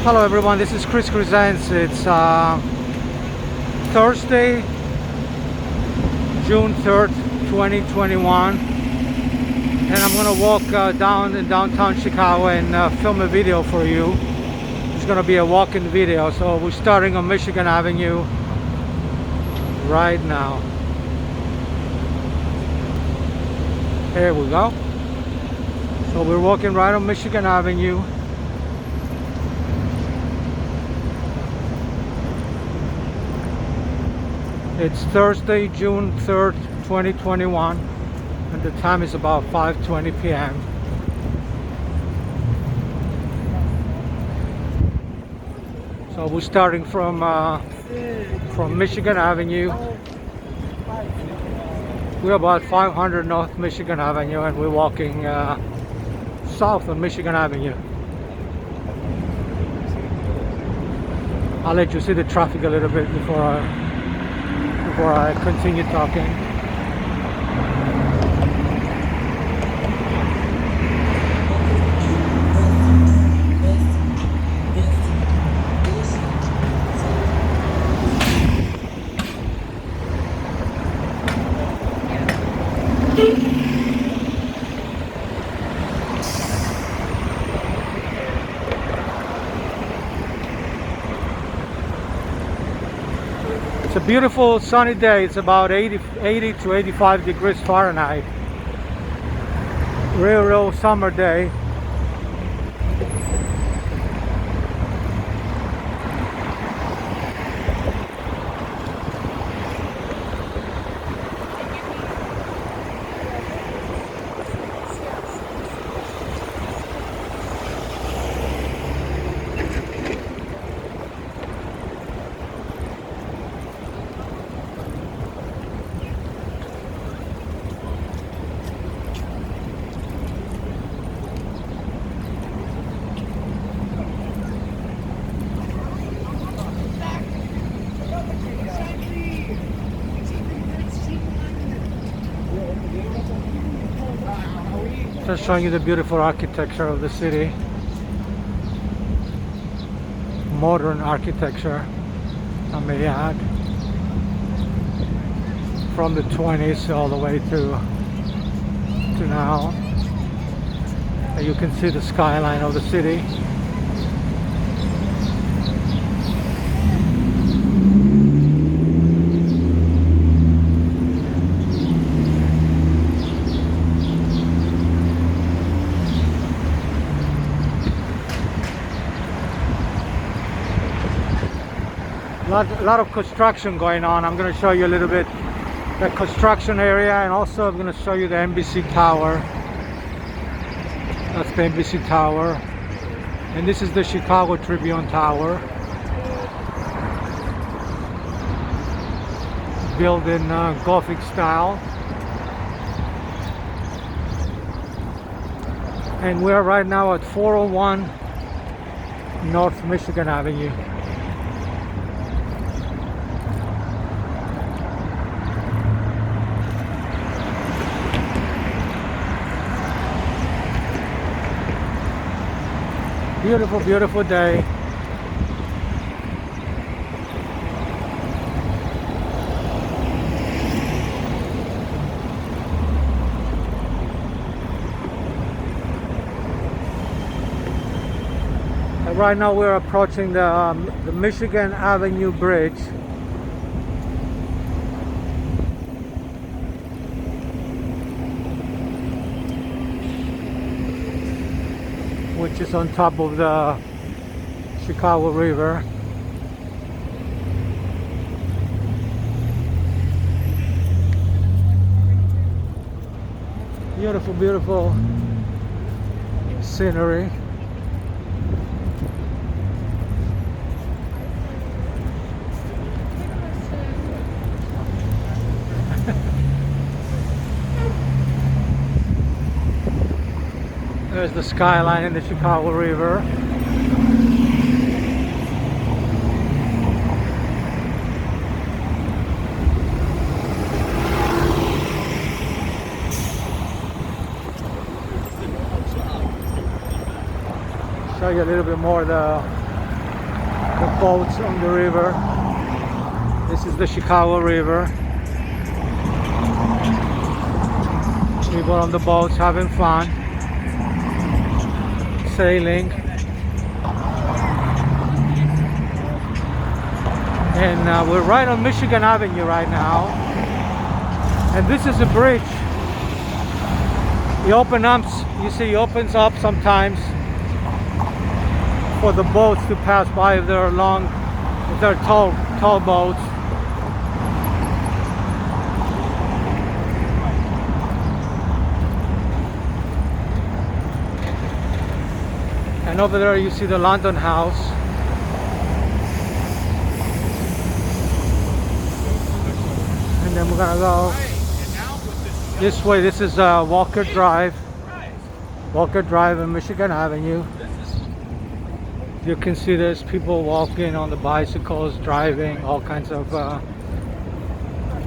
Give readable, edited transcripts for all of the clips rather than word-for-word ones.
Hello everyone, this is Chris Presents. It's Thursday, June 3rd, 2021, and I'm gonna walk down in downtown Chicago and film a video for you. It's gonna be a walk-in video, so we're starting on Michigan Avenue right now. Here we go. So we're walking right on Michigan Avenue. It's Thursday, June 3rd, 2021, and the time is about 5:20 p.m. So we're starting from Michigan Avenue. We're about 500 North Michigan Avenue, and we're walking south on Michigan Avenue. I'll let you see the traffic a little bit before I continue talking. It's a beautiful sunny day. It's about 80 to 85 degrees Fahrenheit. Real summer day. Just showing you the beautiful architecture of the city. Modern architecture, I may add. From the 20s all the way to now. And you can see the skyline of the city. A lot of construction going on. I'm going to show you a little bit the construction area, and also I'm going to show you the Embassy Tower. That's the Embassy Tower, and this is the Chicago Tribune Tower, built in Gothic style. And we're right now at 401 North Michigan Avenue. Beautiful, beautiful day. And right now we're approaching the Michigan Avenue Bridge. Which is on top of the Chicago River. Beautiful, beautiful scenery. There's the skyline in the Chicago River. Show you a little bit more the the boats on the river. This is the Chicago River. People on the boats having fun, sailing. And we're right on Michigan Avenue right now. And this is a bridge. It opens up, you see, it opens up sometimes for the boats to pass by if they're long, if they're tall boats. And over there you see the London House. And then we're gonna go this way. This is Walker Drive and Michigan Avenue. You can see there's people walking on the bicycles, driving, all kinds of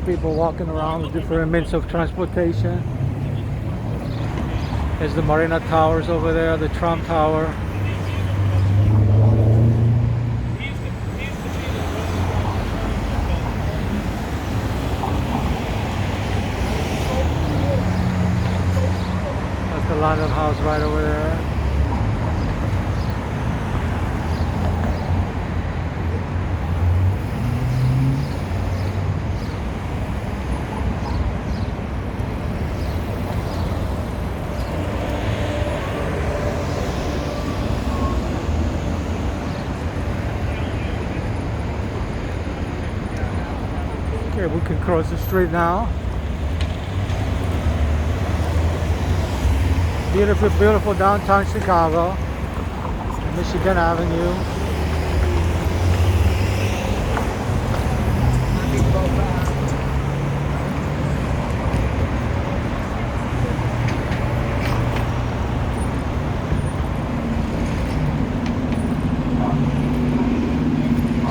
people walking around with different means of transportation. There's the Marina Towers over there, the Trump Tower. That's the London House right over there. Okay, we can cross the street now. Beautiful, beautiful downtown Chicago, Michigan Avenue.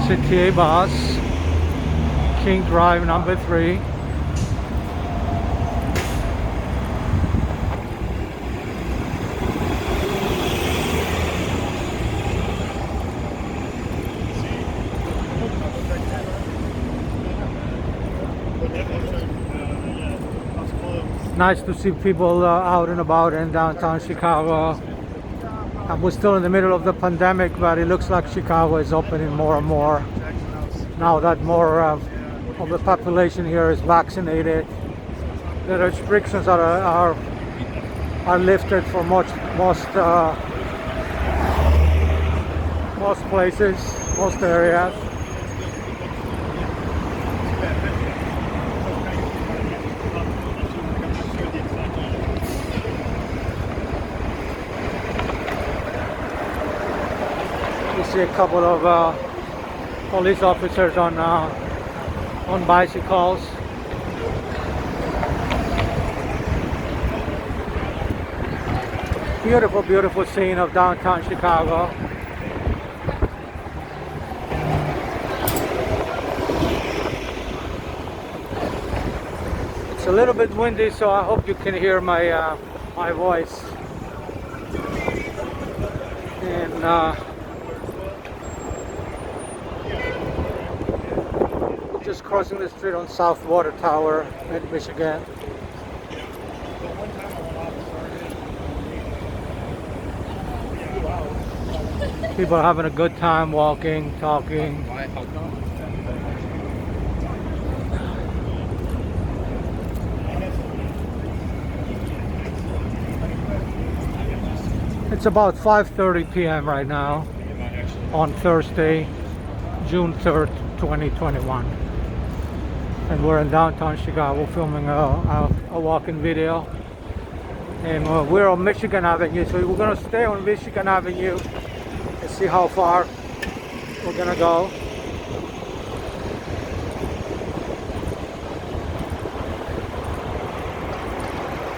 CTA bus, King Drive number 3. Nice to see people out and about in downtown Chicago. We're still in the middle of the pandemic, but it looks like Chicago is opening more and more now that more of the population here is vaccinated. The restrictions are lifted for most places, most areas. You see a couple of police officers on bicycles. Beautiful, beautiful scene of downtown Chicago. It's a little bit windy, so I hope you can hear my my voice. And just crossing the street on South Water Tower in Michigan. People are having a good time walking, talking. It's about 5:30 p.m. right now on Thursday, June 3rd, 2021. And we're in downtown Chicago filming a walking video. And we're on Michigan Avenue, so we're gonna stay on Michigan Avenue and see how far we're gonna go.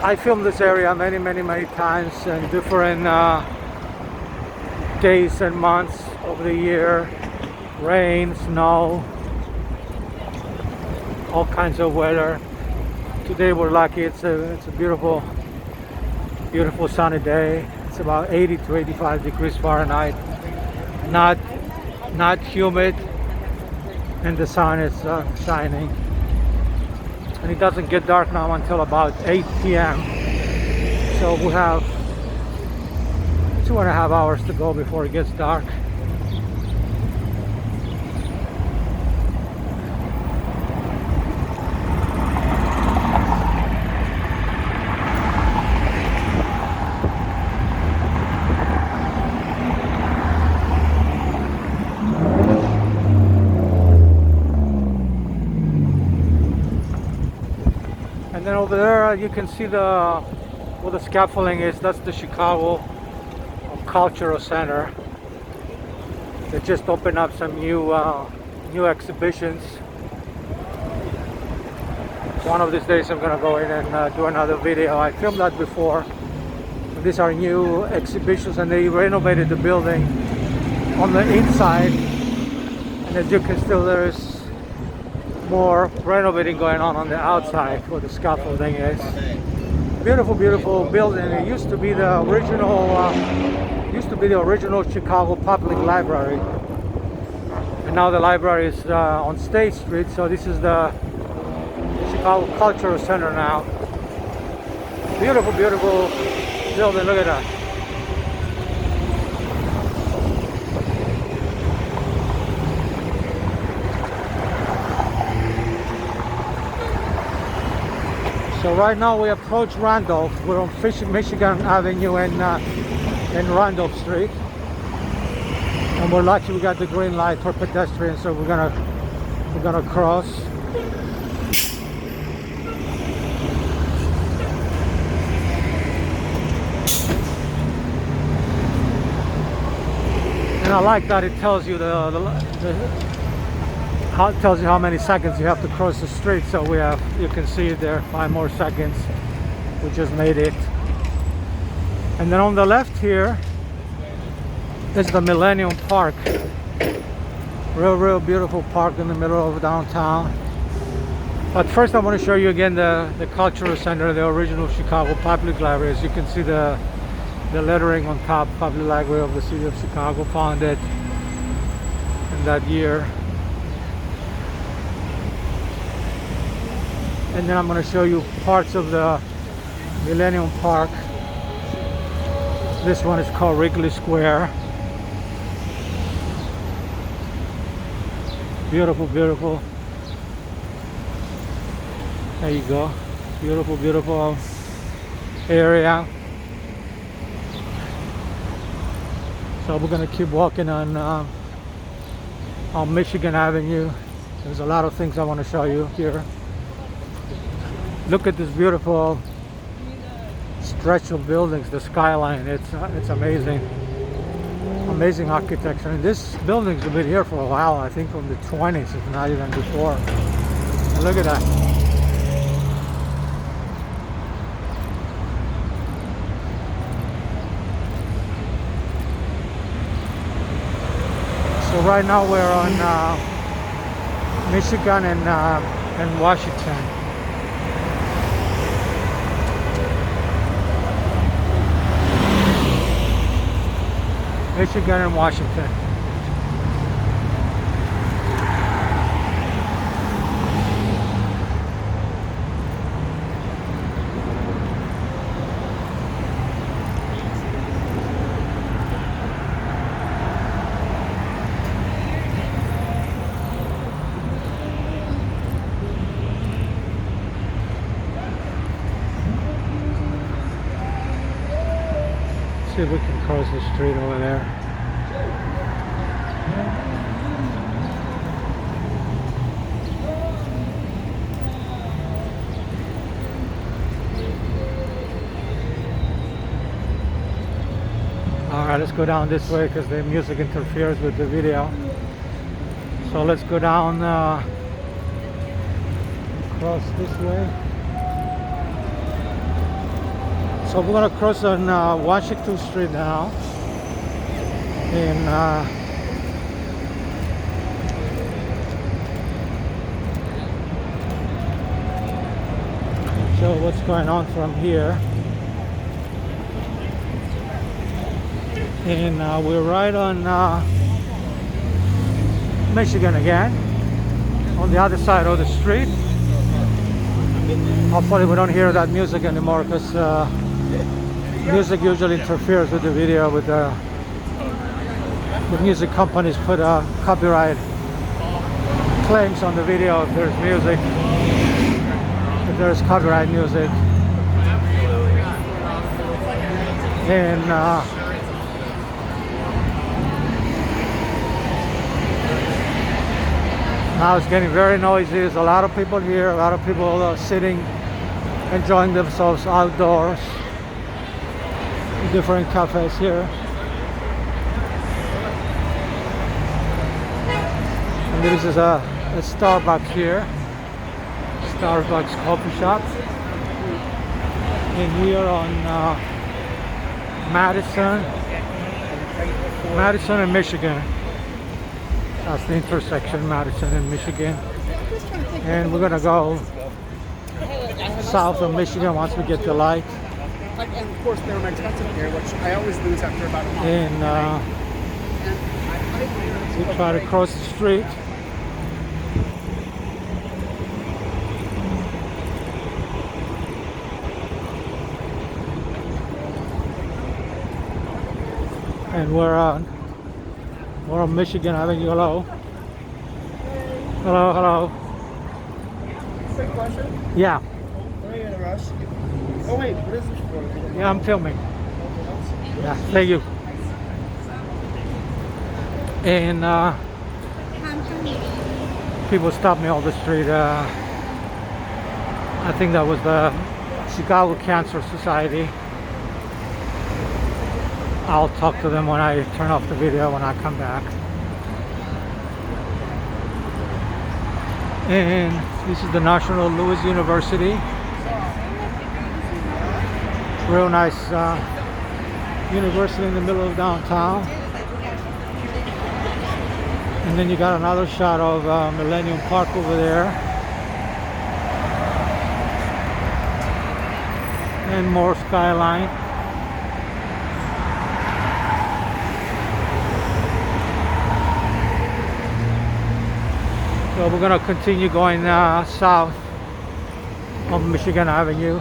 I filmed this area many times in different days and months of the year. Rain, snow, all kinds of weather. Today we're lucky, it's a beautiful sunny day. It's about 80 to 85 degrees Fahrenheit. Not not humid, and the sun is shining. And it doesn't get dark now until about 8 p.m. So we have 2.5 hours to go before it gets dark. And then over there you can see where the scaffolding is. That's the Chicago Cultural Center. They just opened up some new exhibitions. One of these days I'm gonna go in and do another video. I filmed that before. These are new exhibitions, and they renovated the building on the inside. And as you can see, there is more renovating going on the outside where the scaffolding is. Beautiful, beautiful building. It used to be the original Chicago Public Library, and now the library is on State Street. So this is the Chicago Cultural Center now. Beautiful, beautiful building. Look at that. So right now we approach Randolph. We're on Michigan Avenue and Randolph Street, and we're lucky we got the green light for pedestrians, so we're gonna cross. And I like that it tells you it tells you how many seconds you have to cross the street. So you can see it there, 5 more seconds. We just made it. And then on the left here is the Millennium Park. Real beautiful park in the middle of downtown. But first I want to show you again the Cultural Center, the original Chicago Public Library. As you can see the lettering on top, Public Library of the City of Chicago, founded in that year. And then I'm going to show you parts of the Millennium Park. This one is called Wrigley Square. Beautiful, beautiful. There you go. Beautiful, beautiful area. So we're going to keep walking on Michigan Avenue. There's a lot of things I want to show you here. Look at this beautiful stretch of buildings, the skyline. It's amazing. Amazing architecture. And this building's been here for a while, I think from the 20s, if not even before. And look at that. So right now we're on Michigan and Washington. Michigan and Washington. See if we can cross the street over there. Alright, let's go down this way because the music interferes with the video. So let's go down across this way. So we're going to cross on Washington Street now. And show what's going on from here. And we're right on Michigan again, on the other side of the street. Hopefully we don't hear that music anymore, because music usually interferes with the video. With the music companies put copyright claims on the video if there's music, if there's copyright music. And now it's getting very noisy. There's a lot of people here, a lot of people sitting, enjoying themselves outdoors. Different cafes here. And this is a Starbucks here. Starbucks coffee shop. And here on Madison and Michigan. That's the intersection, Madison and Michigan. And we're gonna go south of Michigan once we get the light. And of course, there are my testing here, which I always lose after about a month. And we try to cross the street. And we're on Michigan Avenue. Hello. Hello, hello. Quick question? Yeah. Are you in a rush? Oh wait, what is this for? Yeah, I'm filming. Yeah, thank you. And people stop me on the street. I think that was the Chicago Cancer Society. I'll talk to them when I turn off the video when I come back. And this is the National Louis University. Real nice university in the middle of downtown. And then you got another shot of Millennium Park over there. And more skyline. So we're gonna continue going south of Michigan Avenue.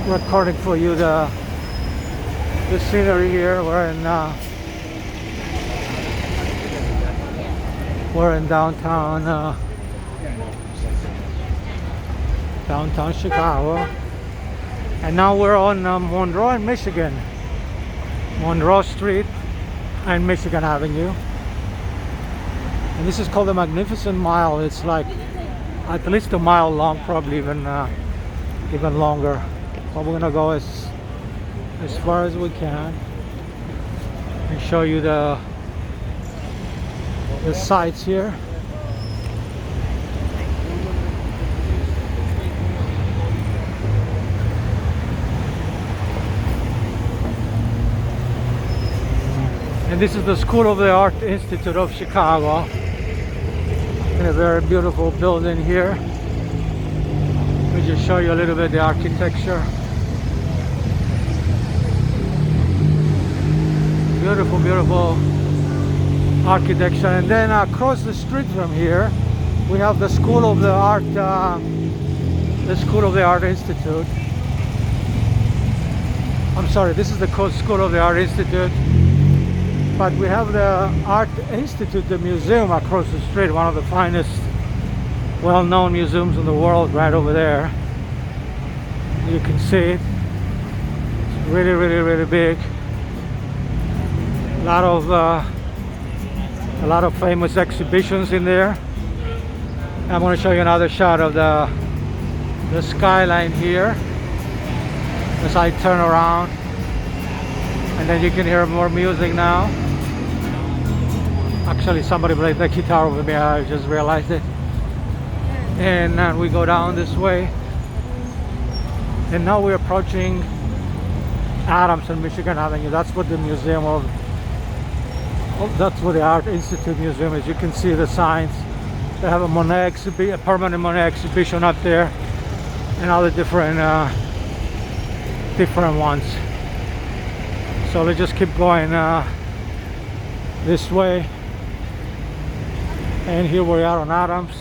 Recording for you the scenery here. We're in downtown downtown Chicago, and now we're on Monroe and Michigan, Monroe Street and Michigan Avenue. And this is called the Magnificent Mile. It's like at least a mile long, probably even longer. But we're gonna go as far as we can and show you the sights here. And this is the School of the Art Institute of Chicago. In a very beautiful building here. Let me just show you a little bit of the architecture. Beautiful, beautiful architecture. And then across the street from here, we have the School of the Art Institute. I'm sorry, this is the School of the Art Institute. But we have the Art Institute, the museum across the street, one of the finest, well-known museums in the world, right over there. You can see it. It's really, really, really big. A lot of famous exhibitions in there. I'm going to show you another shot of the skyline here as I turn around, and then you can hear more music now. Actually, somebody played the guitar with me. I just realized it. And then we go down this way, and now we're approaching Adams and Michigan Avenue. That's what the museum of. That's what the Art Institute Museum is. You can see the signs. They have a permanent Monet exhibition up there, and other different ones. So So let's just keep going this way. And here we are on Adams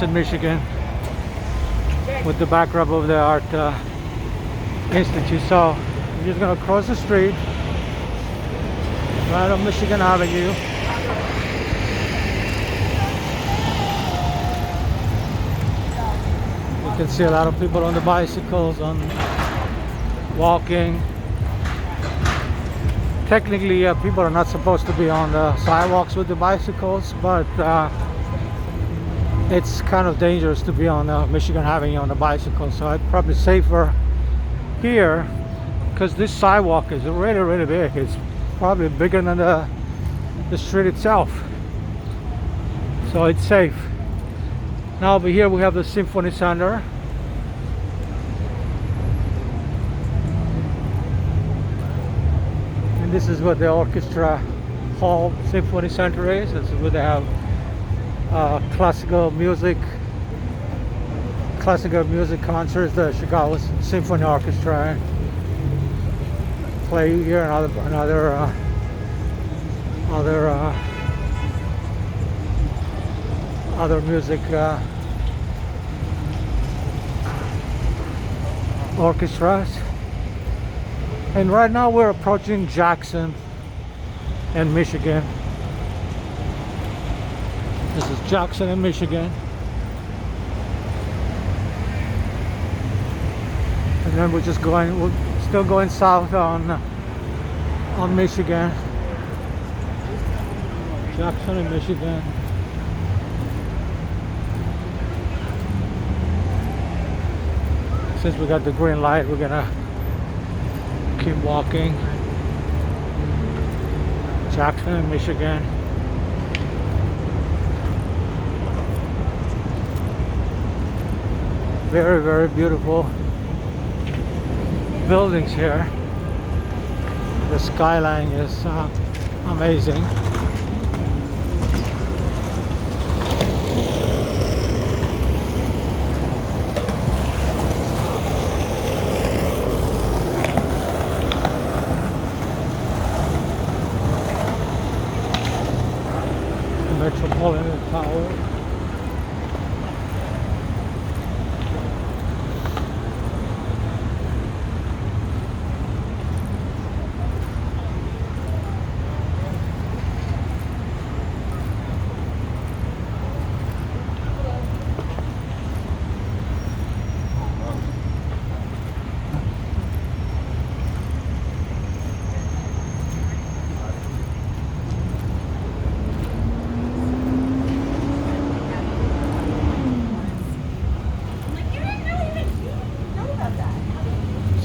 in Michigan, with the backdrop of the Art Institute. So we're just gonna cross the street right on Michigan Avenue. You can see a lot of people on the bicycles, on walking. Technically, people are not supposed to be on the sidewalks with the bicycles, but it's kind of dangerous to be on Michigan Avenue on a bicycle. So it's probably safer here, because this sidewalk is really, really big. It's probably bigger than the street itself. So it's safe. Now over here we have the Symphony Center. And this is what the orchestra hall Symphony Center is. This is where they have classical music concerts. The Chicago Symphony Orchestra play here, and other music orchestras. And right now we're approaching Jackson and Michigan. This is Jackson in Michigan. And then we're still going south on Michigan. Jackson in Michigan. Since we got the green light, we're gonna keep walking. Jackson in Michigan. Very, very beautiful buildings here. The skyline is amazing. Metropolitan Tower.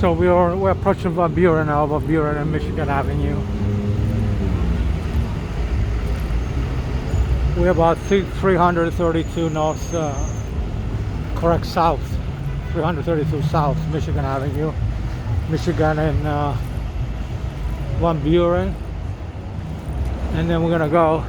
So we're approaching Van Buren now, Van Buren and Michigan Avenue. We're about 332 north, correct, south, 332 south Michigan Avenue, Michigan and Van Buren. And then we're gonna go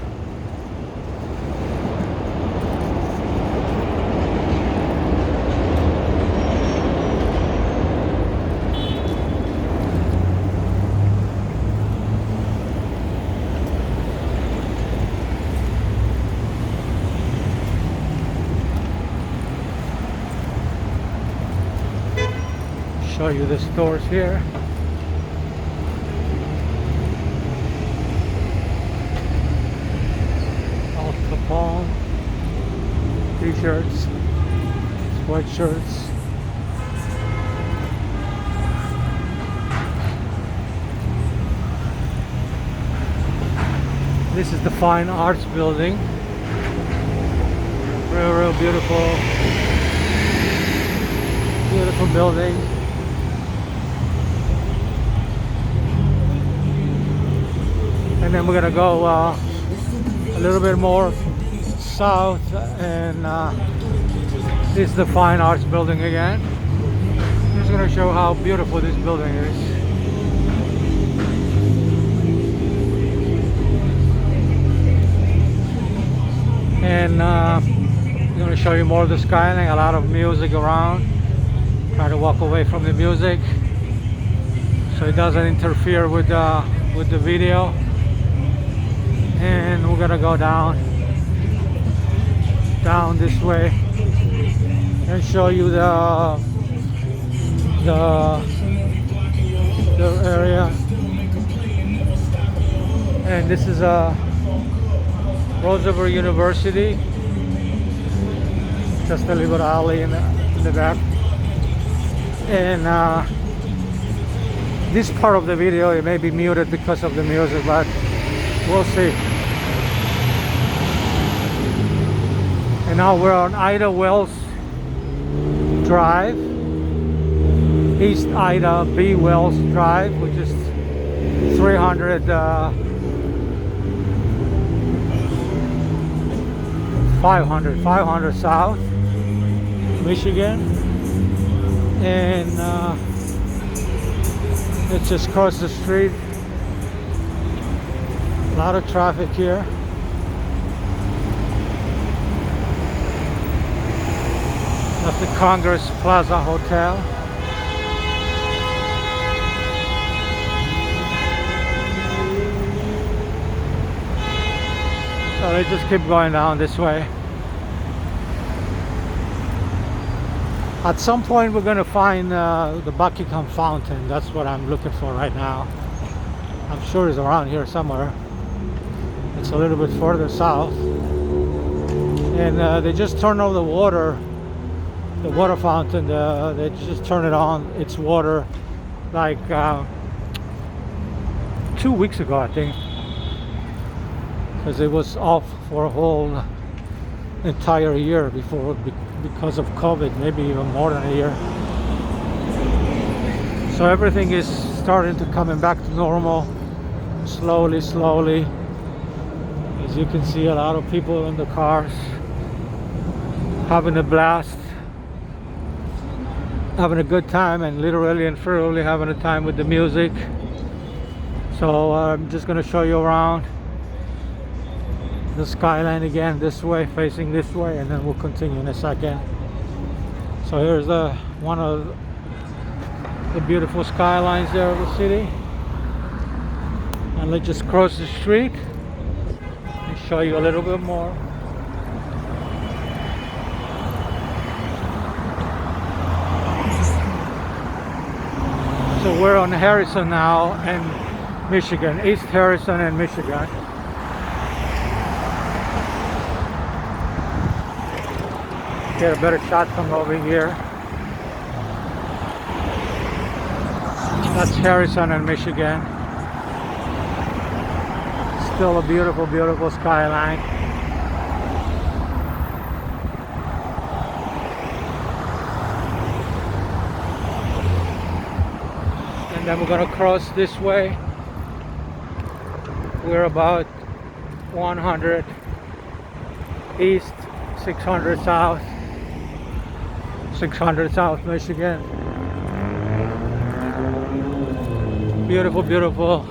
show you the stores here. Al Capone, t-shirts, sweatshirts. This is the Fine Arts Building. Real beautiful building. And then we're gonna go a little bit more south, and this is the Fine Arts Building again. I'm just gonna show how beautiful this building is. And I'm gonna show you more of the skyline. A lot of music around. Try to walk away from the music. so it doesn't interfere with the video. And we're gonna go down this way and show you the area. And this is Roosevelt University, just a little alley in the back. And this part of the video, it may be muted because of the music, but we'll see. And now we're on Ida Wells Drive, East Ida B. Wells Drive, which is 500 South, Michigan. And it's just across the street. A lot of traffic here. That's the Congress Plaza Hotel. So they just keep going down this way. At some point we're going to find the Buckingham Fountain. That's what I'm looking for right now. I'm sure it's around here somewhere. It's a little bit further south. And they just turned on the water fountain. They just turned it on, its water, like 2 weeks ago, I think. Because it was off for a whole entire year before, because of COVID, maybe even more than a year. So everything is starting to coming back to normal, slowly. As you can see, a lot of people in the cars having a blast, having a good time, and literally and figuratively having a time with the music. So I'm just going to show you around the skyline again, this way, facing this way, and then we'll continue in a second. So here's one of the beautiful skylines there of the city. And let's just cross the street and show you a little bit more. So we're on Harrison now and Michigan, East Harrison and Michigan. Get a better shot from over here. That's Harrison and Michigan. Still a beautiful skyline. And then we're gonna cross this way. We're about 100 east, 600 south. 600 South Michigan. Beautiful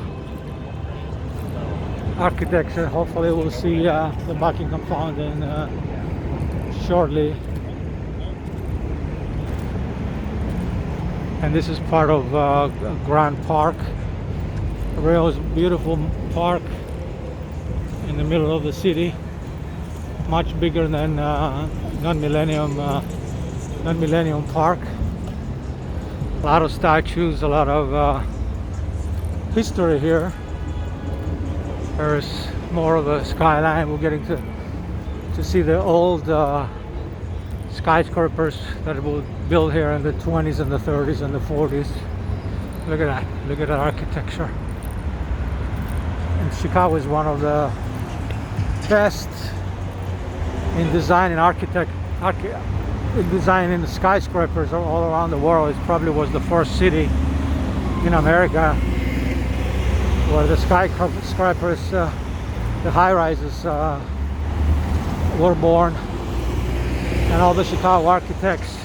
architecture. Hopefully we'll see the Buckingham Fountain shortly. And this is part of Grand Park, a real beautiful park in the middle of the city, much bigger than Millennium Park. A lot of statues, a lot of history here. There's more of a skyline. We're getting to see the old skyscrapers that were built here in the 20s and the 30s and the 40s. Look at that. Look at that architecture. And Chicago is one of the best in design and designing the skyscrapers all around the world. It probably was the first city in America where the skyscrapers, the high-rises were born. And all the Chicago architects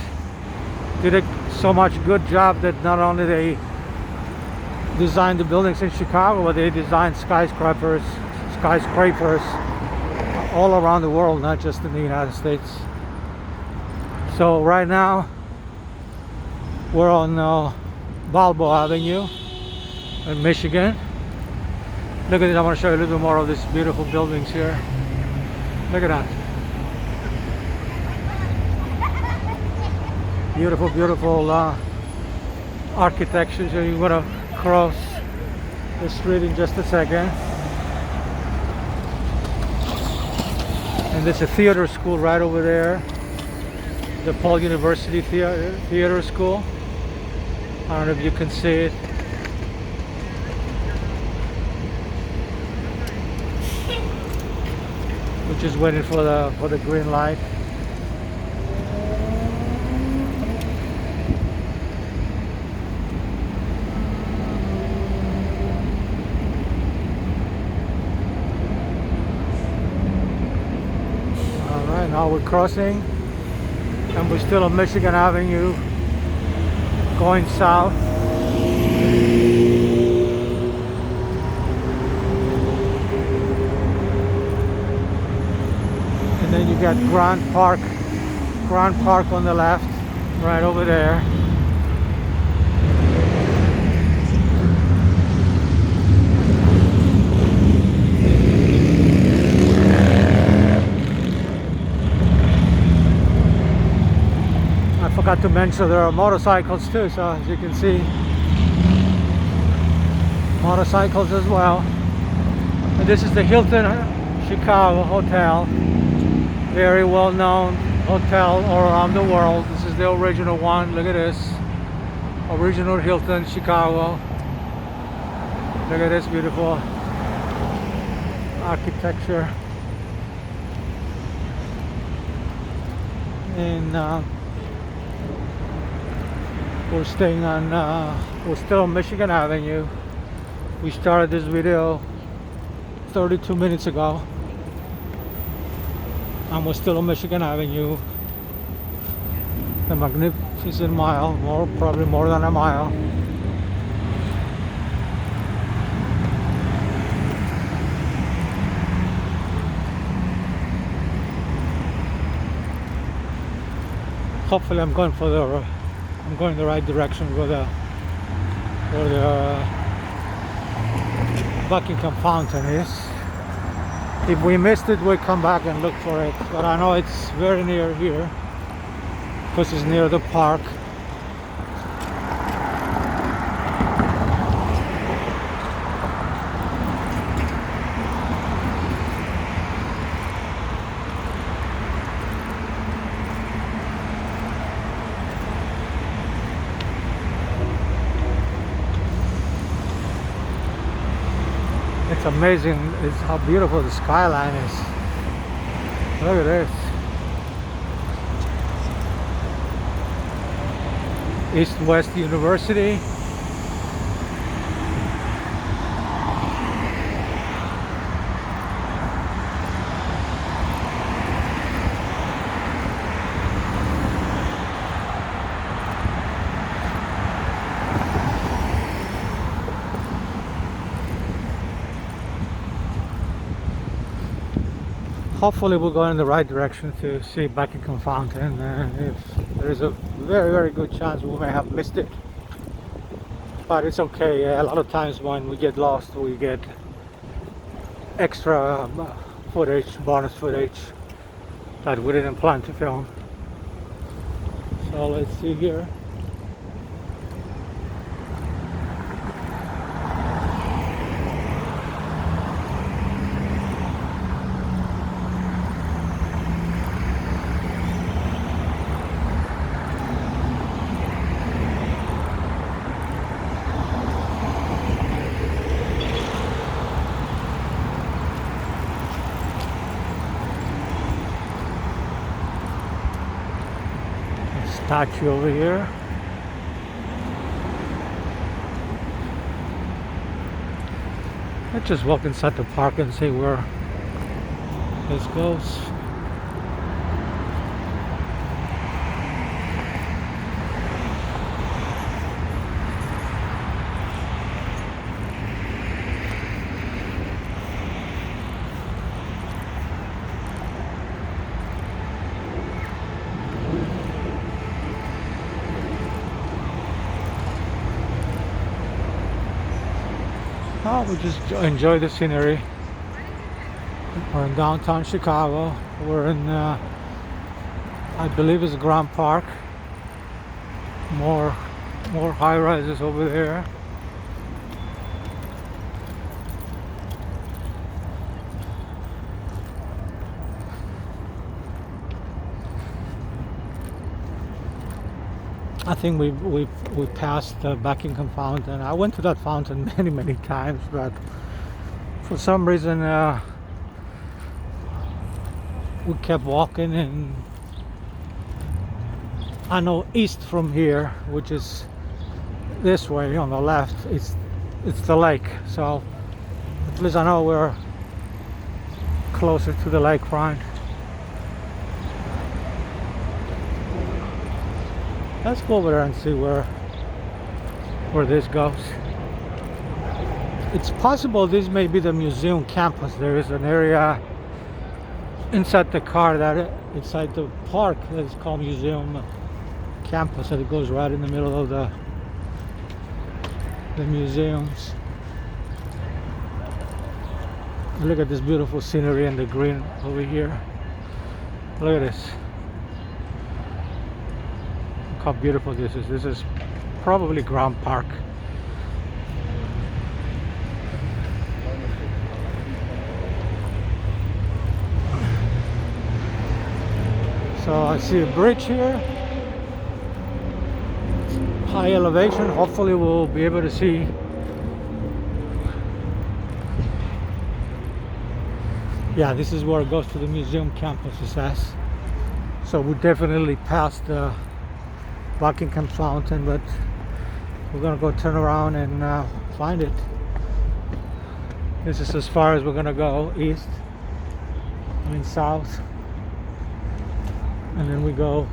did so much good job that not only they designed the buildings in Chicago, but they designed skyscrapers all around the world, not just in the United States. So right now we're on Balboa Avenue, in Michigan. Look at it. I want to show you a little bit more of these beautiful buildings here. Look at that. Beautiful, beautiful architecture. So you're gonna cross the street in just a second. And there's a theater school right over there. The Paul University Theater School. I don't know if you can see it. We're just waiting for the green light. Alright, now we're crossing and we're still on Michigan Avenue going south. And then you got Grand Park on the left, right over there. I forgot to mention there are motorcycles too, so as you can see, motorcycles as well. And this is the Hilton Chicago Hotel. Very well known hotel all around the world. This is the original one. Look at this. Original Hilton Chicago. Look at this beautiful architecture. And we're staying on we're still on Michigan Avenue. We started this video 32 minutes ago. And we're still on Michigan Avenue. The magnificent mile, probably more than a mile. Hopefully I'm going the right direction where the Buckingham Fountain is. If we missed it, we'll come back and look for it. But I know it's very near here because it's near the park. It's amazing. It's how beautiful the skyline is. Look at this. East-West University. Hopefully we'll go in the right direction to see Buckingham Fountain. If there's a very, very good chance we may have missed it. But it's okay. A lot of times when we get lost, we get extra footage, bonus footage that we didn't plan to film. So let's see here. Statue over here. Let's just walk inside the park and see where this goes. Oh, we just enjoy the scenery. We're in downtown Chicago. We're in, I believe it's Grand Park. More high rises over there. I think we passed the Buckingham Fountain. I went to that fountain many times, but for some reason we kept walking, and I know east from here, which is this way on the left, it's the lake. So at least I know we're closer to the lakefront. Let's go over there and see where this goes. It's possible this may be the museum campus. There is an area inside the car that inside the park that is called Museum Campus, and it goes right in the middle of the museums. Look at this beautiful scenery and the green over here. Look at this. How beautiful this is. This is probably Grand Park. So I see a bridge here, high elevation. Hopefully we'll be able to see this is where it goes to the museum campus, it says. So we definitely passed the Buckingham Fountain, but we're gonna go turn around and find it. This is as far as we're gonna go east, south, and then we go,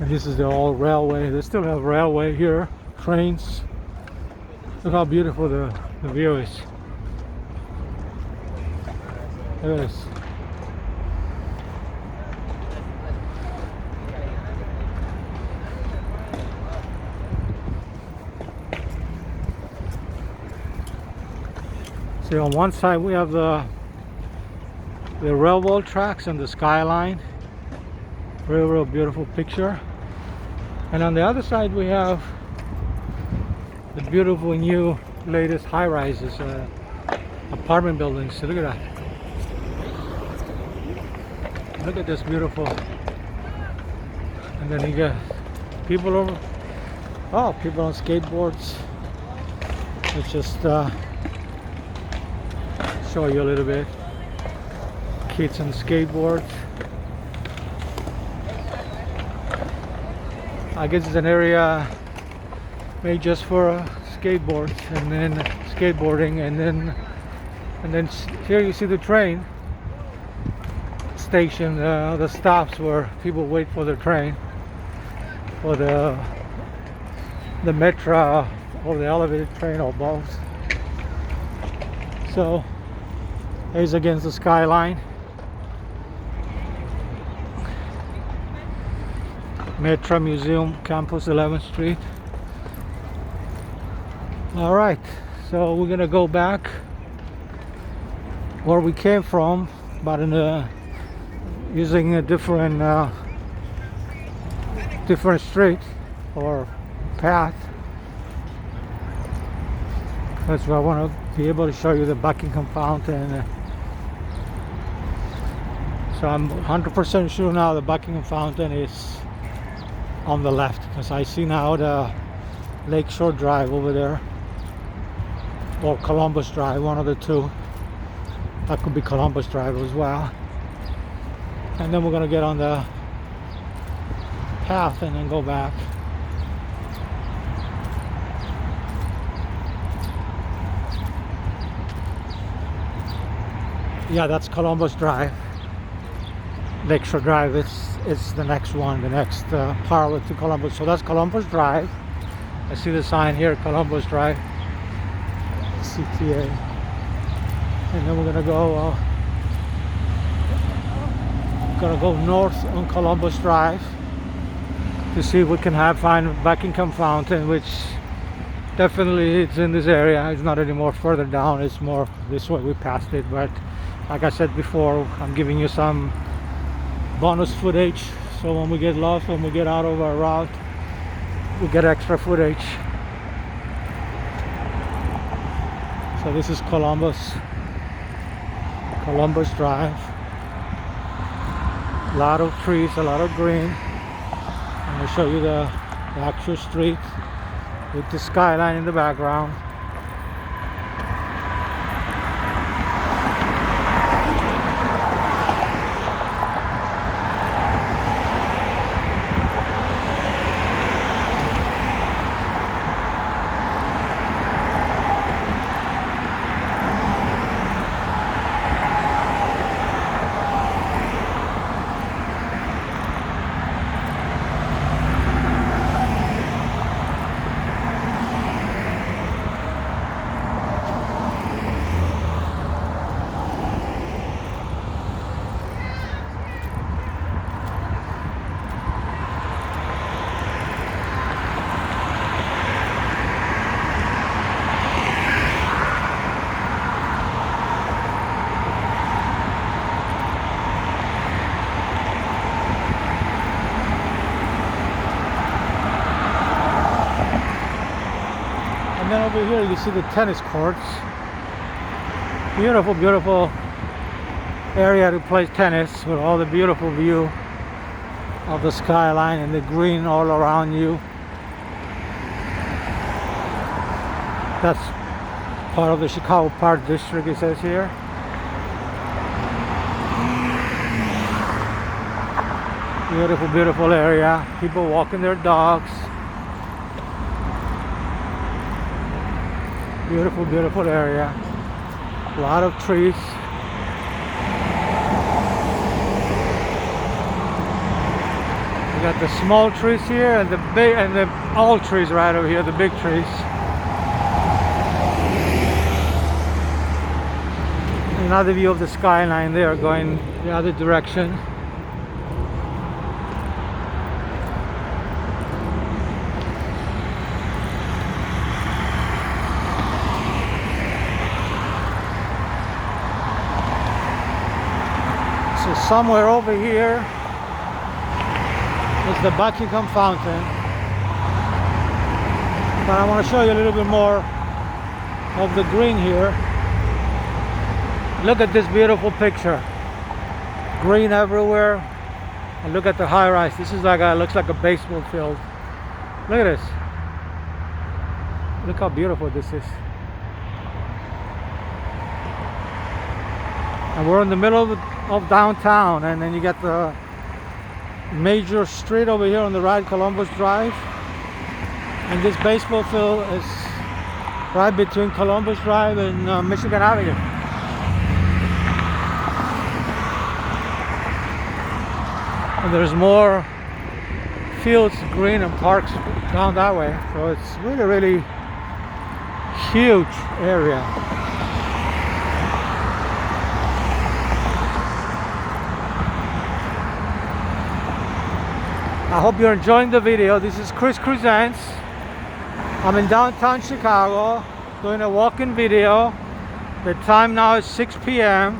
and this is the old railway. They still have railway here, trains. Look how beautiful the view is. Look at this. See, on one side we have the railroad tracks and the skyline. Real beautiful picture. And on the other side we have the beautiful new latest high-rises, apartment buildings. So look at that. Look at this beautiful. And then you get people over. Oh, people on skateboards. Let's just show you a little bit. Kids on skateboards. I guess it's an area made just for skateboards, and then skateboarding, and then here you see the train station, the stops where people wait for the train, for the metro or the elevated train or both. So here's against the skyline. Metro Museum Campus, 11th Street. All right, so we're gonna go back where we came from, but using a different street or path. That's why I want to be able to show you the Buckingham Fountain. So I'm 100% sure now the Buckingham Fountain is on the left, because I see now the Lakeshore Drive over there, or Columbus Drive, one of the two. That could be Columbus Drive as well. And then we're gonna get on the path and then go back. Yeah, that's Columbus Drive. Lakeshore Drive it's the next one, the next parallel to Columbus. So that's Columbus Drive. I see the sign here, Columbus Drive, CTA. And then we're gonna go north on Columbus Drive. to see if we can find Buckingham Fountain, which definitely it's in this area. It's not anymore further down, it's more this way. We passed it, but like I said before, I'm giving you some bonus footage, so when we get lost, when we get out of our route, we get extra footage. So this is Columbus Drive. A lot of trees, a lot of green. I'm going to show you the actual street with the skyline in the background. And then over here you see the tennis courts. Beautiful, beautiful area to play tennis with all the beautiful view of the skyline and the green all around you. That's part of the Chicago Park District, it says here. Beautiful, beautiful area. People walking their dogs. Beautiful, beautiful area. A lot of trees. We got the small trees here and the big and the old trees right over here, the big trees. Another view of the skyline there going the other direction. So somewhere over here is the Buckingham Fountain. But I want to show you a little bit more of the green here. Look at this beautiful picture. Green everywhere. And look at the high rise. This is like looks like a baseball field. Look at this. Look how beautiful this is. And we're in the middle of downtown, and then you got the major street over here on the right, Columbus Drive. And this baseball field is right between Columbus Drive and Michigan Avenue. And there's more fields, green and parks down that way. So it's really, really huge area. I hope you're enjoying the video. This is Chris Presents. I'm in downtown Chicago doing a walk-in video. The time now is 6 p.m.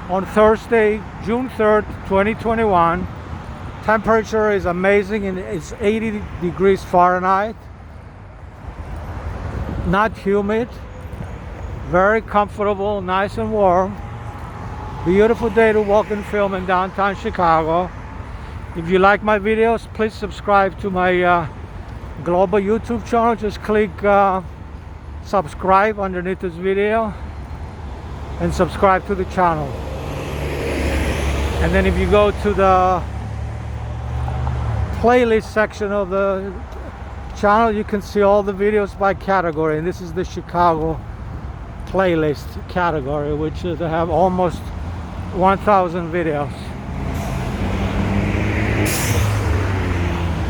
on Thursday, June 3rd, 2021. Temperature is amazing and it's 80 degrees Fahrenheit. Not humid. Very comfortable, nice and warm. Beautiful day to walk and film in downtown Chicago. If you like my videos, please subscribe to my global YouTube channel. Just click subscribe underneath this video and subscribe to the channel. And then if you go to the playlist section of the channel, you can see all the videos by category. And this is the Chicago playlist category, which they have almost 1,000 videos.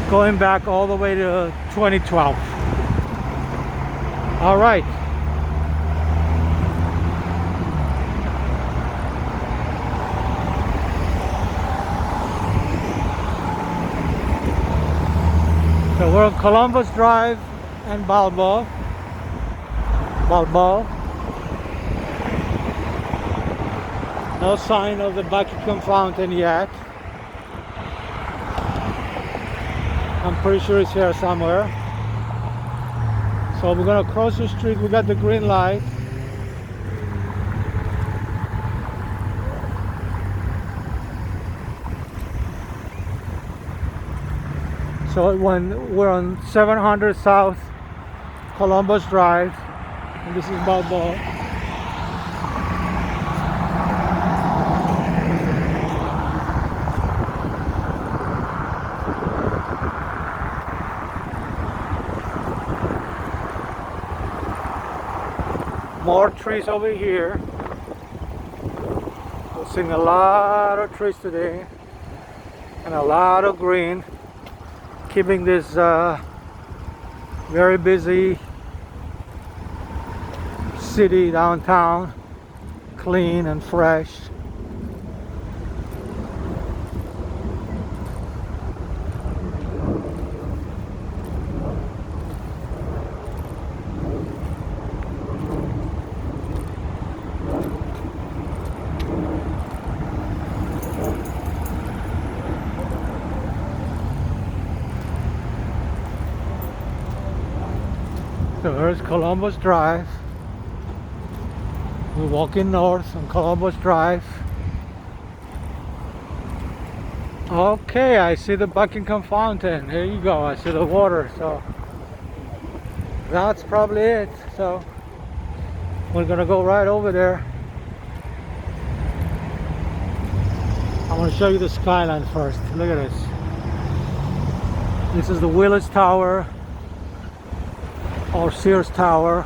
Going back all the way to 2012. All right. So we're on Columbus Drive and Balboa. No sign of the Buckingham Fountain yet. I'm pretty sure it's here somewhere. So we're gonna cross the street. We got the green light. So when we're on 700 South Columbus Drive, and this is Balboa. More trees over here. We're seeing a lot of trees today and a lot of green, keeping this very busy city downtown clean and fresh. So here's Columbus Drive. We're walking north on Columbus Drive. Okay, I see the Buckingham Fountain. Here you go. I see the water. So that's probably it. So we're gonna go right over there. I want to show you the skyline first. Look at this. This is the Willis Tower, or Sears Tower,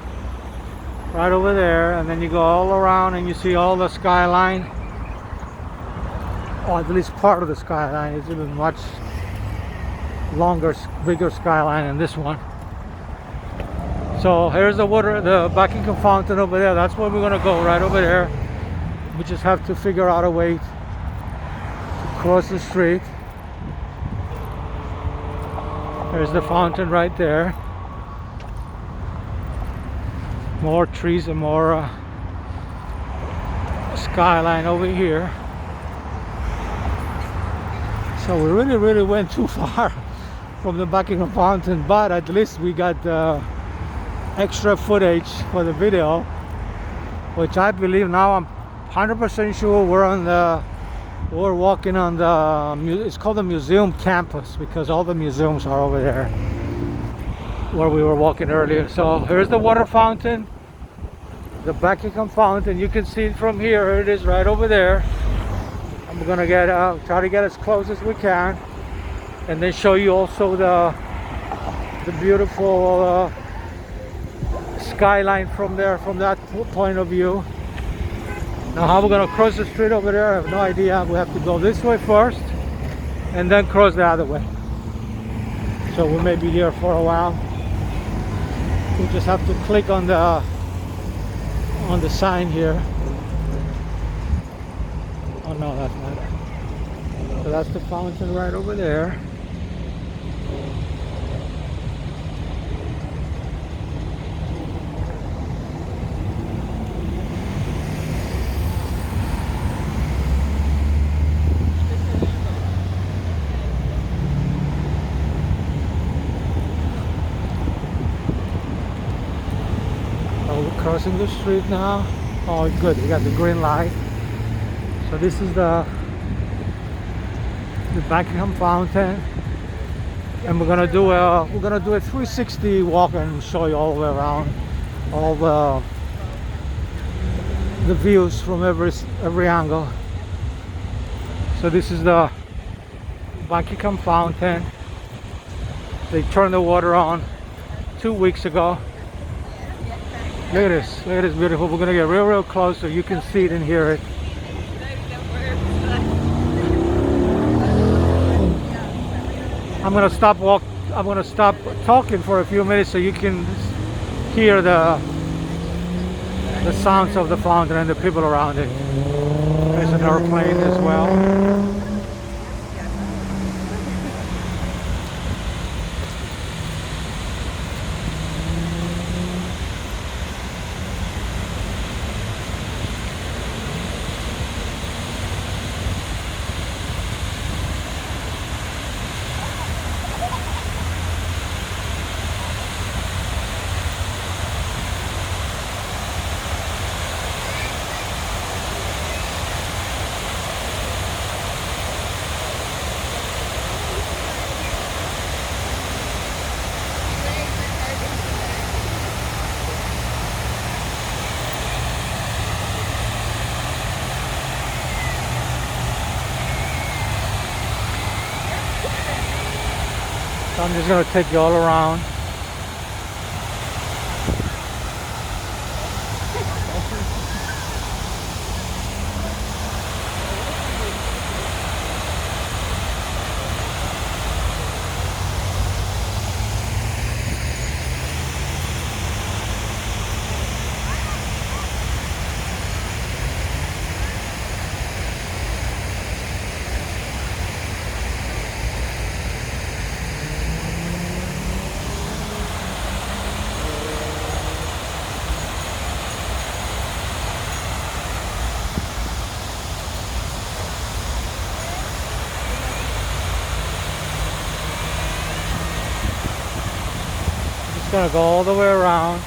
right over there, and then you go all around and you see all the skyline, or at least part of the skyline. It's even much longer, bigger skyline than this one. So here's the water, the Buckingham Fountain over there. That's where we're gonna go, right over there. We just have to figure out a way to cross the street. There's the fountain right there. More trees and more skyline over here. So we really went too far from the Buckingham Fountain, but at least we got extra footage for the video, which I believe now I'm 100% sure we're walking on the, it's called the museum campus, because all the museums are over there where we were walking earlier. So here's the water fountain, the Buckingham Fountain. You can see it from here. Here it is, right over there. I'm gonna try to get as close as we can, and then show you also the beautiful skyline from there, from that point of view. Now how we're gonna cross the street over there, I have no idea. We have to go this way first and then cross the other way. So we may be here for a while. We just have to click on the sign here. Oh no, that's not it. So that's the fountain right over there. Crossing the street now. Oh, good. We got the green light. So this is the Buckingham Fountain, and we're gonna do a 360 walk and show you all the way around, all the views from every angle. So this is the Buckingham Fountain. They turned the water on 2 weeks ago. Look at this beautiful. We're gonna get real close so you can see it and hear it. I'm gonna stop talking for a few minutes so you can hear the sounds of the fountain and the people around it. There's an airplane as well. So I'm just going to take you all around. Just gonna go all the way around.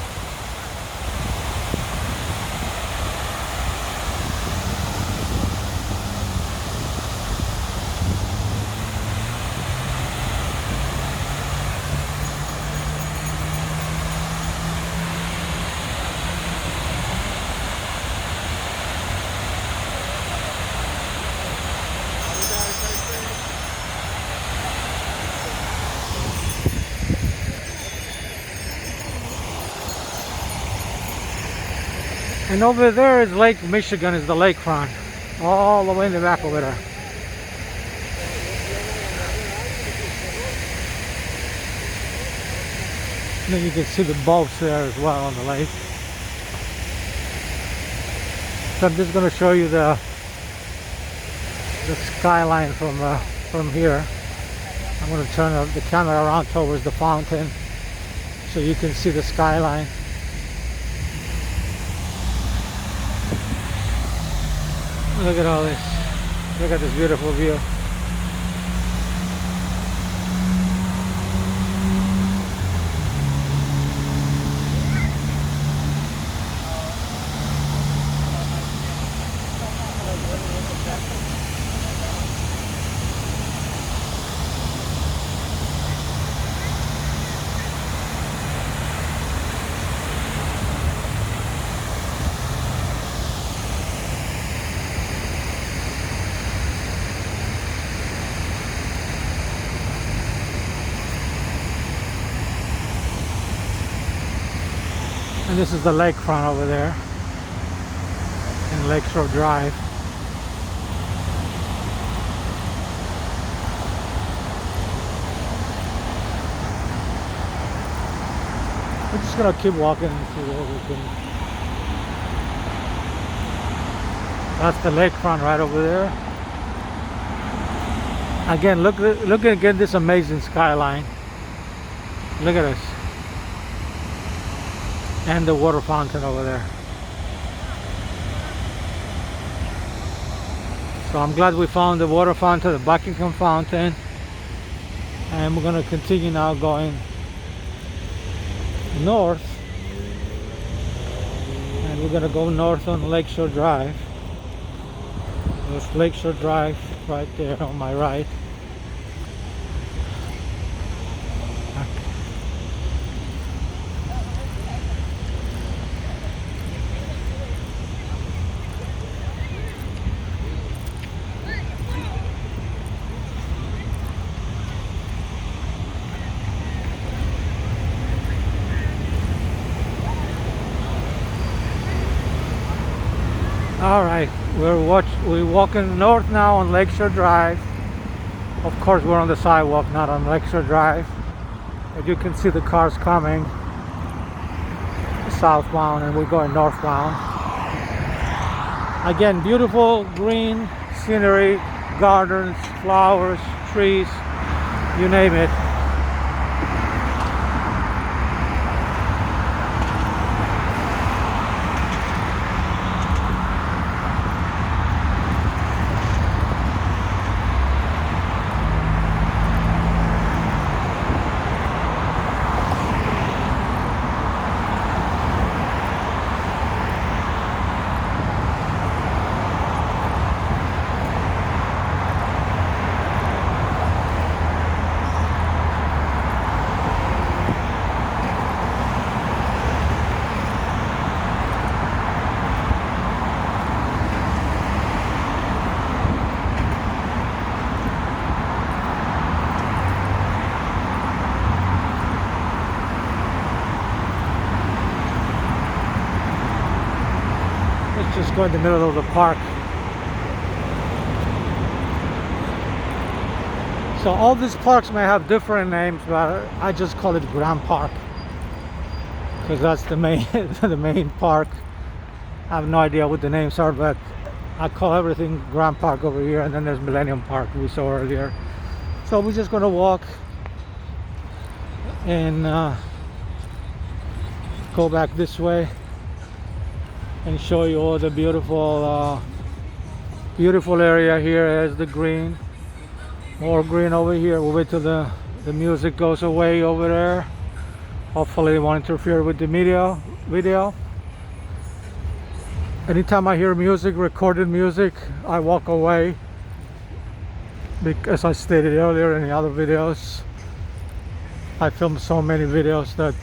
And over there is Lake Michigan, is the lakefront. All the way in the back over there. And then you can see the boats there as well on the lake. So I'm just going to show you the skyline from here. I'm going to turn the camera around towards the fountain so you can see the skyline. Look at all this. Look at this beautiful view. And this is the lakefront over there in Lakeshore Drive. We're just gonna keep walking and see what we can. That's the lakefront right over there. Again, look at this amazing skyline. Look at this. And the water fountain over there. So I'm glad we found the water fountain, the Buckingham Fountain. And we're going to continue now going north. And we're going to go north on Lakeshore Drive. There's Lakeshore Drive right there on my right. All right, we're walking north now on Lakeshore Drive. Of course, we're on the sidewalk, not on Lakeshore Drive. But you can see the cars coming southbound, and we're going northbound. Again, beautiful green scenery, gardens, flowers, trees, you name it. Just go in the middle of the park. So all these parks may have different names, but I just call it Grand Park because that's the main the main park. I have no idea what the names are, but I call everything Grand Park over here, and then there's Millennium Park we saw earlier. So we're just gonna walk and go back this way and show you all the beautiful beautiful area here. As the green, more green over here. We'll wait till the music goes away over there. Hopefully it won't interfere with the video. Anytime I hear music, recorded music, I walk away, because I stated earlier in the other videos, I filmed so many videos that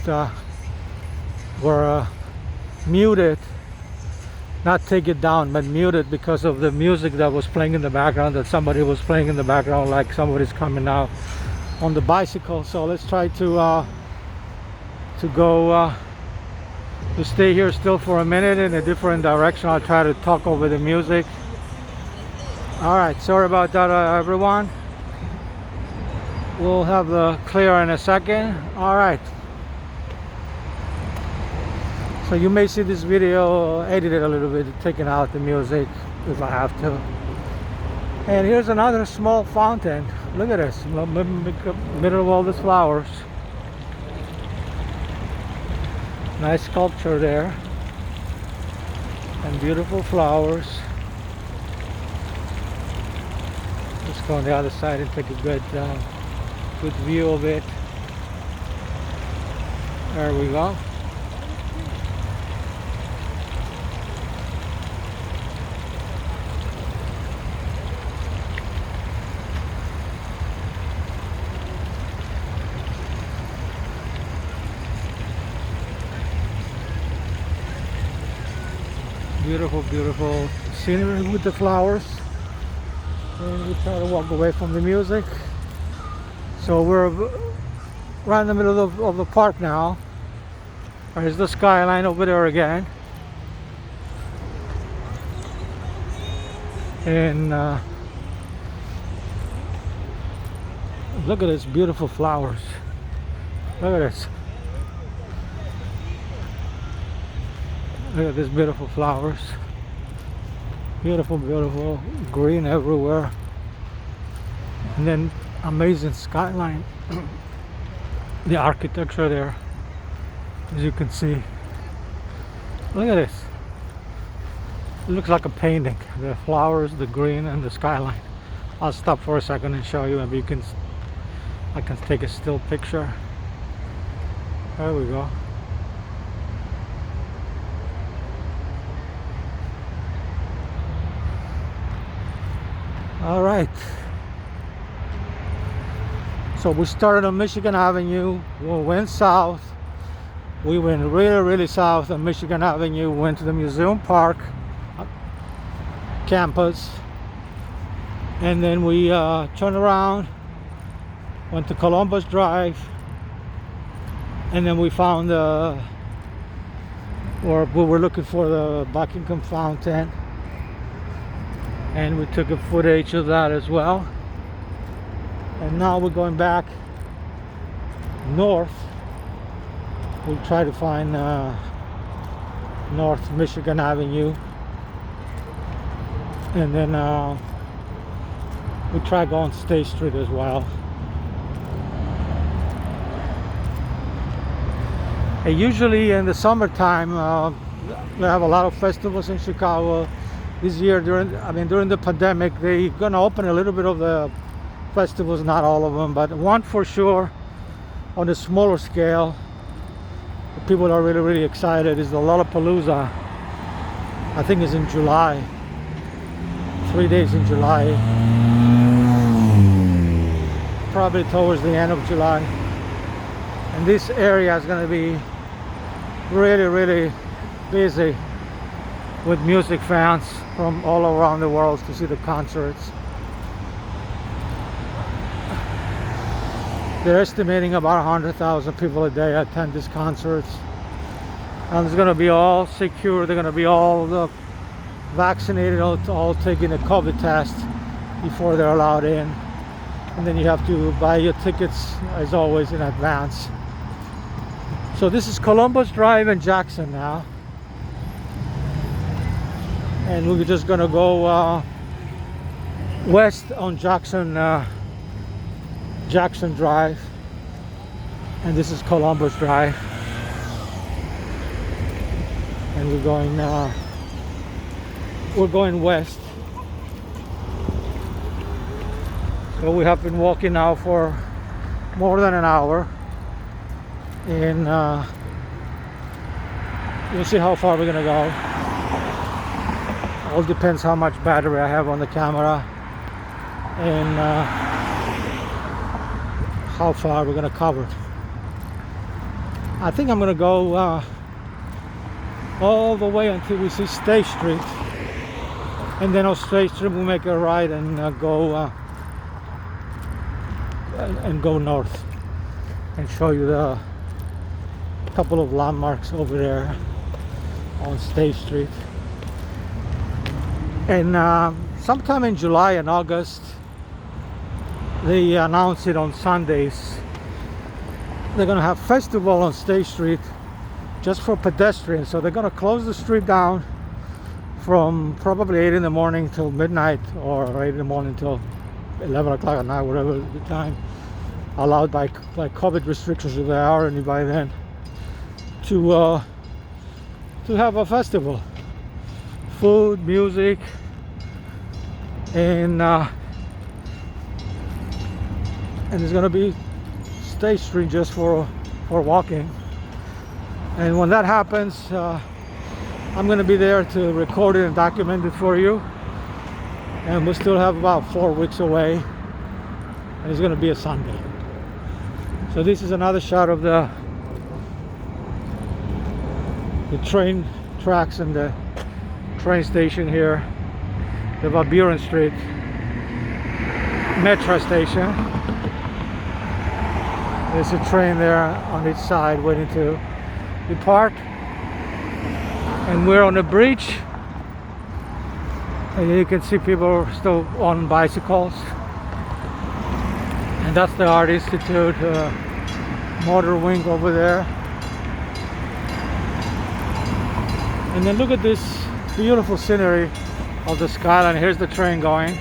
were muted, not take it down, but muted because of the music that was playing in the background, that somebody was playing in the background, like somebody's coming out on the bicycle. So let's try to go to stay here still for a minute in a different direction. I'll try to talk over the music. All right, sorry about that, everyone. We'll have the clear in a second. All right. So you may see this video edited a little bit, taking out the music if I have to. And here's another small fountain. Look at this, middle of all these flowers. Nice sculpture there, and beautiful flowers. Let's go on the other side and take a good view of it. There we go. Beautiful, beautiful scenery with the flowers. And we try to walk away from the music. So we're right in the middle of the park now. There's the skyline over there again. And look at this beautiful flowers. Look at this. Look at these beautiful flowers. Beautiful, beautiful, green everywhere. And then amazing skyline. The architecture there, as you can see. Look at this. It looks like a painting. The flowers, the green, and the skyline. I'll stop for a second and show you. Maybe I can take a still picture. There we go. All right, so we started on Michigan Avenue. We went south. We went really south on Michigan Avenue. Went to the Museum Park campus, and then we turned around, went to Columbus Drive, and then we found or we were looking for the Buckingham Fountain. And we took a footage of that as well. And now we're going back north. We'll try to find North Michigan Avenue. And then we try going State Street as well. And usually in the summertime, we have a lot of festivals in Chicago. This year, during the pandemic, they're gonna open a little bit of the festivals, not all of them, but one for sure on a smaller scale. People are really excited. Is the Lollapalooza. I think it's in July. 3 days in July. Probably towards the end of July. And this area is gonna be really busy with music fans from all around the world to see the concerts. They're estimating about 100,000 people a day attend these concerts. And it's going to be all secure. They're going to be all vaccinated, all taking a COVID test before they're allowed in. And then you have to buy your tickets, as always, in advance. So this is Columbus Drive in Jackson now. And we're just gonna go west on Jackson Drive. And this is Columbus Drive. And we're going west. So we have been walking now for more than an hour, and we'll see how far we're gonna go. All depends how much battery I have on the camera and how far we're gonna cover. I think I'm gonna go all the way until we see State Street, and then on State Street we'll make a right and go north and show you the couple of landmarks over there on State Street. And sometime in July and August, they announce it on Sundays. They're gonna have festival on State Street just for pedestrians. So they're gonna close the street down from probably 8 in the morning till midnight, or 8 in the morning till 11 o'clock at night, whatever the time allowed by COVID restrictions, if there are any by then, to have a festival, food, music, and it's gonna be State Street just for walking. And when that happens, I'm gonna be there to record it and document it for you. And we still have about 4 weeks away, and it's gonna be a Sunday. So this is another shot of the train tracks and the train station here, the Van Buren Street metro station. There's a train there on each side waiting to depart, and we're on the bridge, and you can see people still on bicycles. And that's the Art Institute motor wing over there. And then look at this beautiful scenery of the skyline. Here's the train going.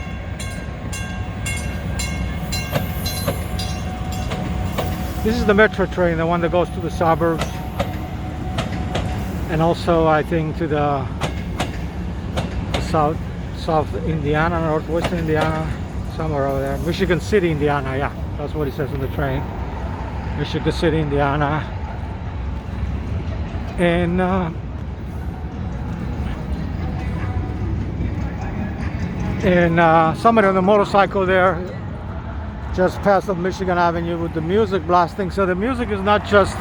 This is the metro train, the one that goes to the suburbs, and also I think to the South Indiana, Northwest Indiana, somewhere over there. Michigan City, Indiana, yeah, that's what it says on the train. Michigan City, Indiana. And somebody on the motorcycle there just past of Michigan Avenue with the music blasting. So the music is not just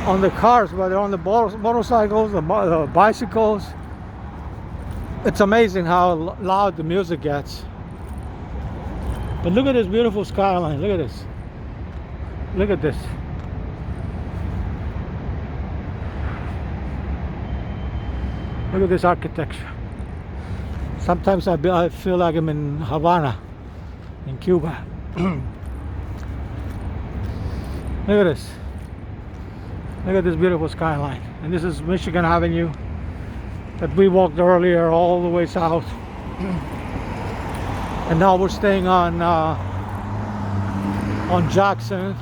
on the cars, but they're on the motorcycles, the bicycles. It's amazing how loud the music gets. But look at this beautiful skyline. Look at this. Look at this. Look at this architecture. Sometimes I feel like I'm in Havana, in Cuba. Look at this. Look at this beautiful skyline. And this is Michigan Avenue that we walked earlier all the way south. And now we're staying on Jackson.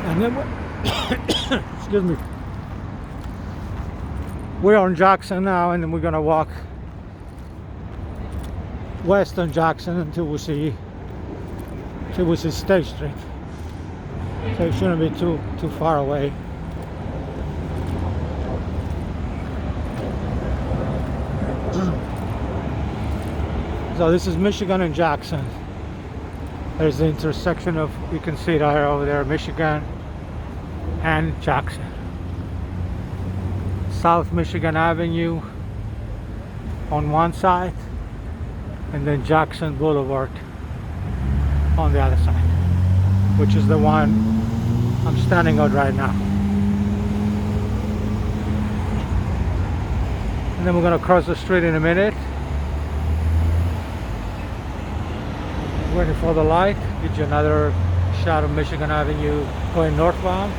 And then excuse me. We're on Jackson now, and then we're gonna walk west on Jackson until we see State Street. So it shouldn't be too far away. So this is Michigan and Jackson. There's the intersection of, you can see it over there, Michigan and Jackson. South Michigan Avenue on one side, and then Jackson Boulevard on the other side, which is the one I'm standing on right now. And then we're gonna cross the street in a minute. Waiting for the light. Get you another shot of Michigan Avenue going northbound.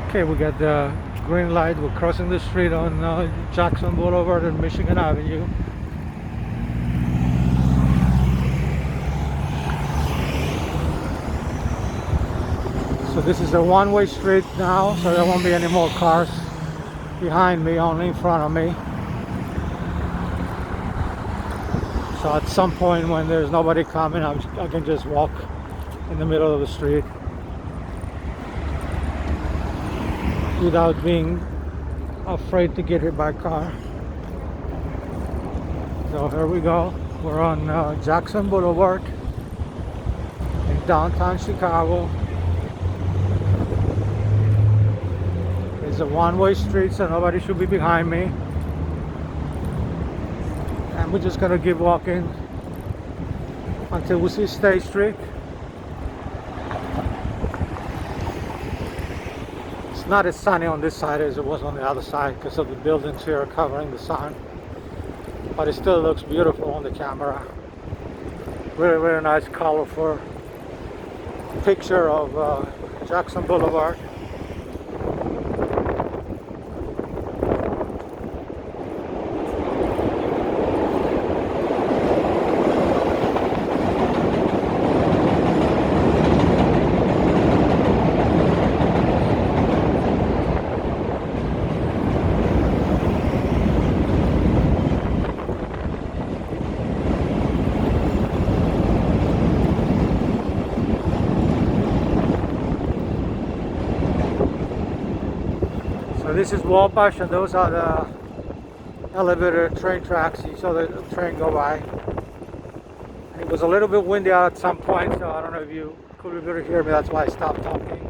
Okay, we got the green light. We're crossing the street on Jackson Boulevard and Michigan Avenue. So this is a one-way street now, so there won't be any more cars behind me, only in front of me. So at some point when there's nobody coming, I can just walk in the middle of the street without being afraid to get hit by a car. So here we go. We're on Jackson Boulevard in downtown Chicago. It's a one-way street, so nobody should be behind me. And we're just gonna keep walking until we see State Street. It's not as sunny on this side as it was on the other side because of the buildings here covering the sun, but it still looks beautiful on the camera. Really, really nice, colorful picture of Jackson Boulevard. So this is Wabash, and those are the elevator train tracks. You saw the train go by. It was a little bit windy out at some point, so I don't know if you could be able to hear me. That's why I stopped talking.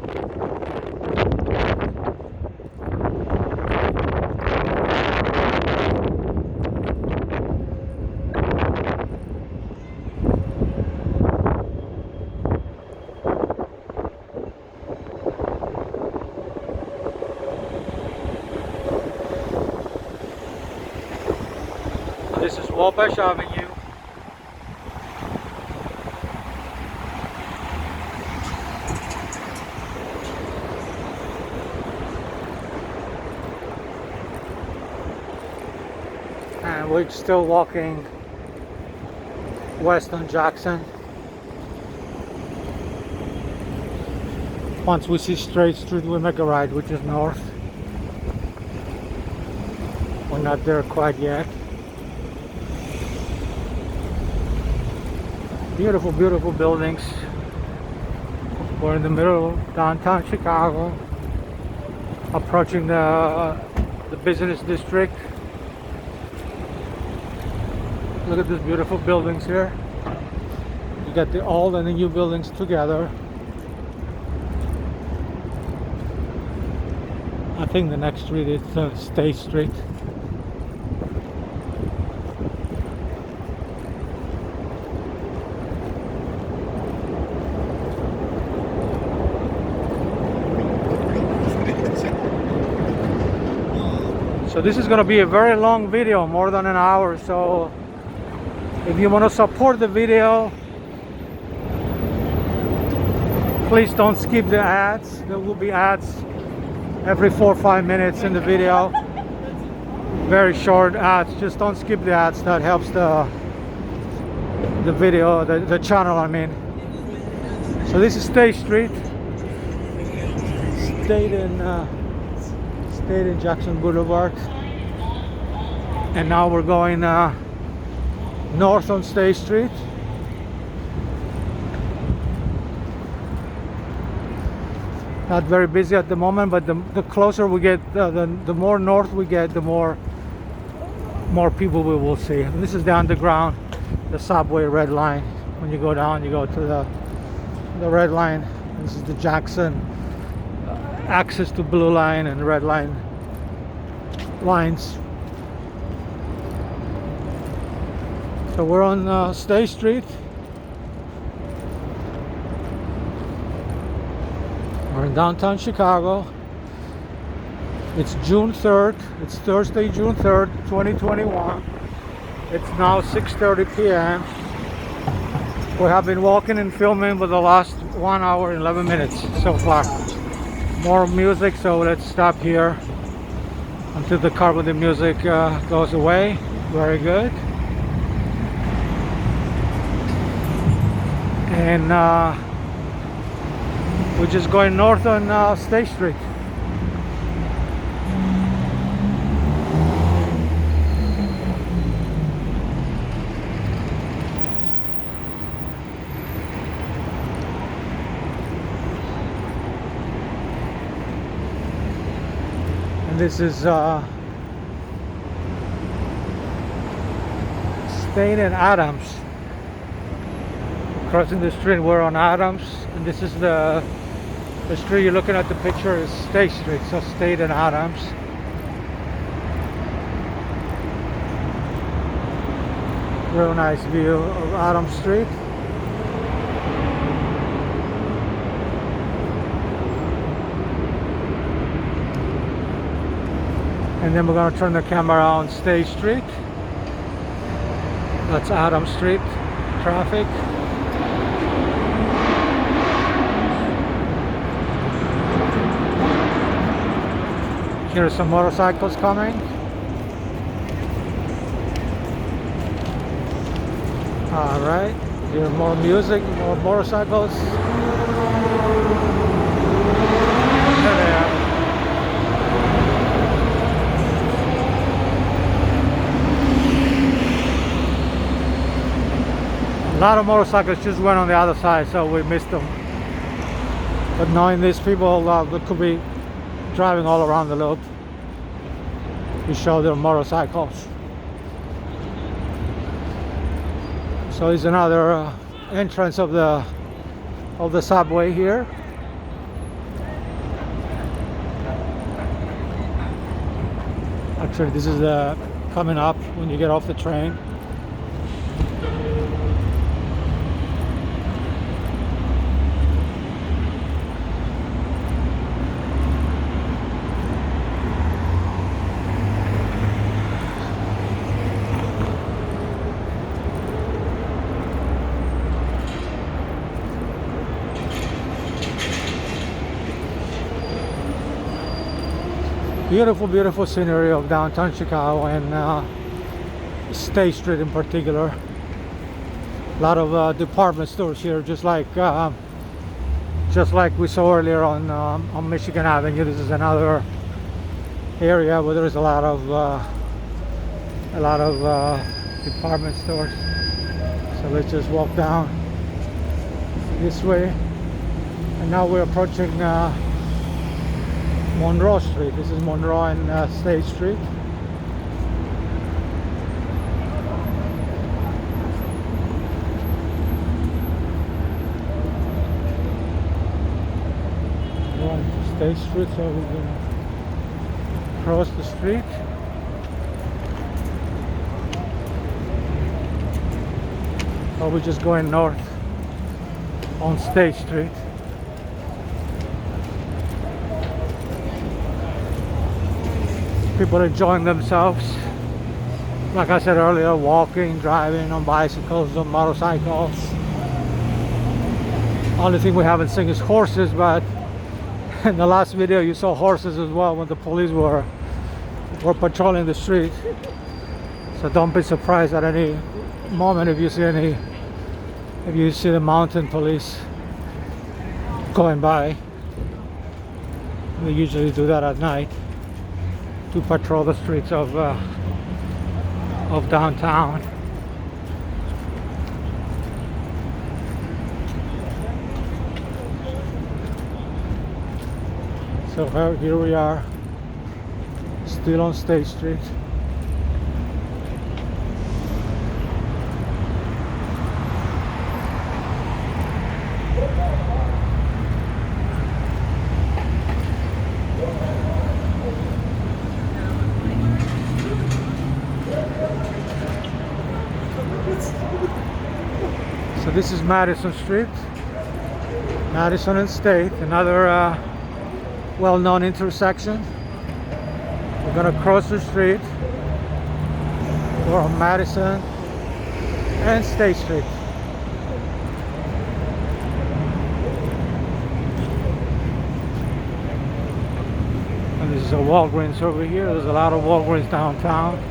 This is Wabash Avenue. And we're still walking west on Jackson. Once we see Straight Street, we make a right, which is north. We're not there quite yet. Beautiful, beautiful buildings. We're in the middle of downtown Chicago, approaching the business district. Look at these beautiful buildings here. You got the old and the new buildings together. I think the next street is State Street. So this is going to be a very long video, more than an hour. So if you want to support the video, please don't skip the ads. There will be ads every 4 or 5 minutes in the video. Very short ads. Just don't skip the ads. That helps the video, the channel, I mean. So this is State Street. Stayed in Jackson Boulevard, and now we're going north on State Street. Not very busy at the moment, but the closer we get, the more north we get, the more people we will see. And this is the underground, the subway red line. When you go down, you go to the red line This is the Jackson access to blue line and red line lines. So we're on State Street. We're in downtown Chicago. It's June 3rd. It's Thursday, June 3rd, 2021. It's now 6:30 p.m. We have been walking and filming for the last 1 hour and 11 minutes so far. More music, so let's stop here until the car with the music goes away. Very good. And we're just going north on State Street. This is State and Adams. Crossing the street, we're on Adams, and this is the street you're looking at. The picture is State Street, so State and Adams. Real nice view of Adams Street. And then we're going to turn the camera on State Street. That's Adams Street traffic. Here's some motorcycles coming. All right, here's more music, more motorcycles. There they are. A lot of motorcycles just went on the other side, so we missed them. But knowing these people, they could be driving all around the loop. We show their motorcycles. So it's another entrance of the subway here. Actually, this is the coming up when you get off the train. Beautiful, beautiful scenery of downtown Chicago and State Street in particular. A lot of department stores here, just like we saw earlier on Michigan Avenue. This is another area where there is a lot of department stores. So let's just walk down this way, and now we're approaching Monroe Street. This is Monroe and State Street. We're on State Street, so we're going to cross the street. So we're just going north on State Street. People enjoying themselves, like I said earlier, walking, driving on bicycles, on motorcycles. Only thing we haven't seen is horses, but in the last video you saw horses as well when the police were patrolling the street. So don't be surprised at any moment if you see the mountain police going by. They usually do that at night to patrol the streets of downtown. So here we are, still on State Street. So this is Madison Street, Madison and State, another well-known intersection. We're gonna cross the street. We're on Madison and State Street. And this is a Walgreens over here. There's a lot of Walgreens downtown.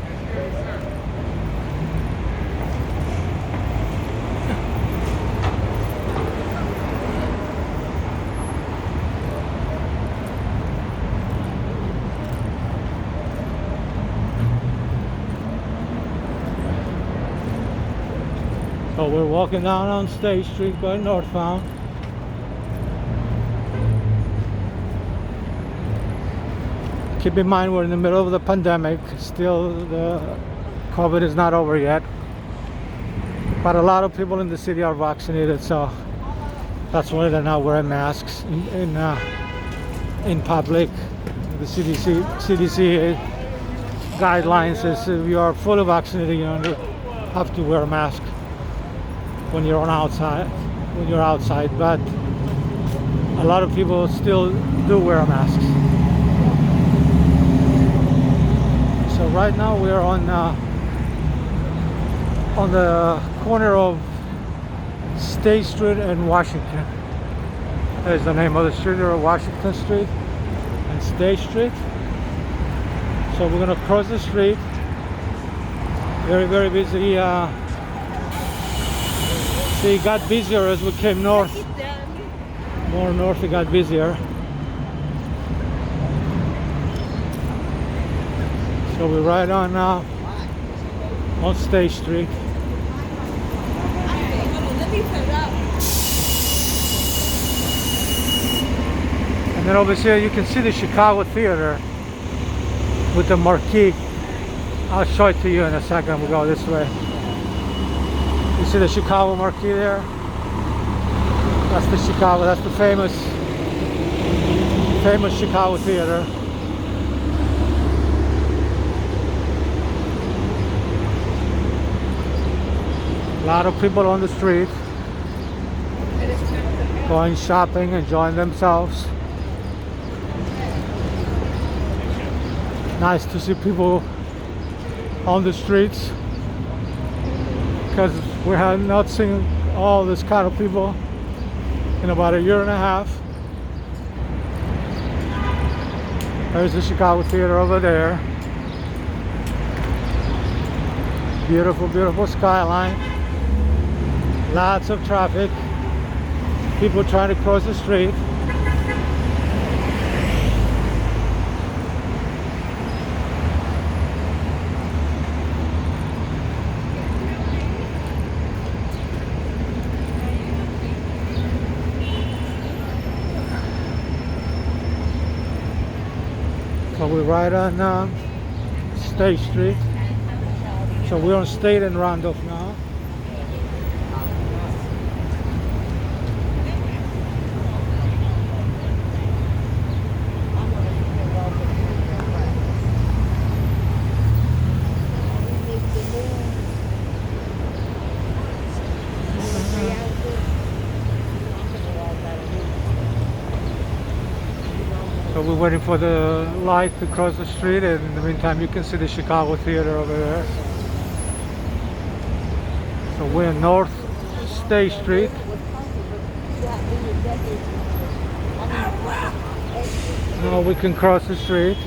So we're walking down on State Street going northbound. Keep in mind we're in the middle of the pandemic. Still the COVID is not over yet. But a lot of people in the city are vaccinated, so that's why they're not wearing masks in public. The CDC guidelines is if you are fully vaccinated, you don't have to wear a mask when you're outside, but a lot of people still do wear masks. So right now we're on the corner of State Street and Washington. That is the name of the street, or Washington Street and State Street. So we're gonna cross the street. Very, very busy. See, it got busier as we came north. More north, it got busier. So we're right on State Street. And then over here you can see the Chicago Theater with the marquee. I'll show it to you in a second. We'll go this way. You see the Chicago marquee there? That's the Chicago, that's the famous Chicago Theater. A lot of people on the street going shopping, enjoying themselves. Nice to see people on the streets, because we have not seen all this kind of people in about a year and a half. There's the Chicago Theater over there. Beautiful, beautiful skyline. Lots of traffic. People trying to cross the street. So we're right on State Street. So we're on State and Randolph now. So we're waiting for the light to cross the street, and in the meantime you can see the Chicago Theater over there. So we're in North State Street. Now we can cross the street.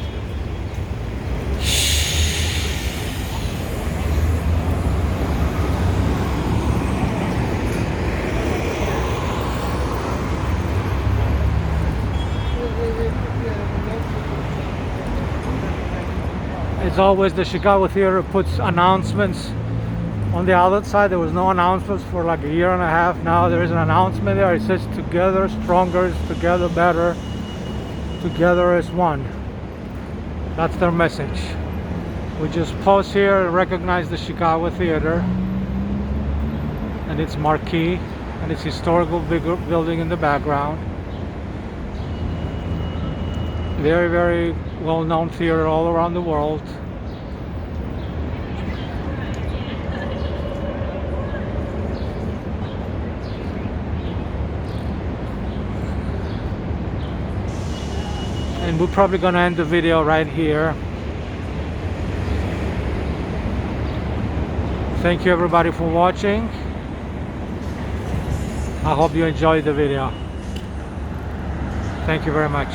It's always the Chicago Theater puts announcements on the outside. There was no announcements for like a year and a half. Now there is an announcement there. It says together stronger, together better, together as one. That's their message. We just pause here and recognize the Chicago Theater and its marquee and its historical building in the background. Very, very well-known theater all around the world. And we're probably gonna end the video right here. Thank you everybody for watching. I hope you enjoyed the video. Thank you very much.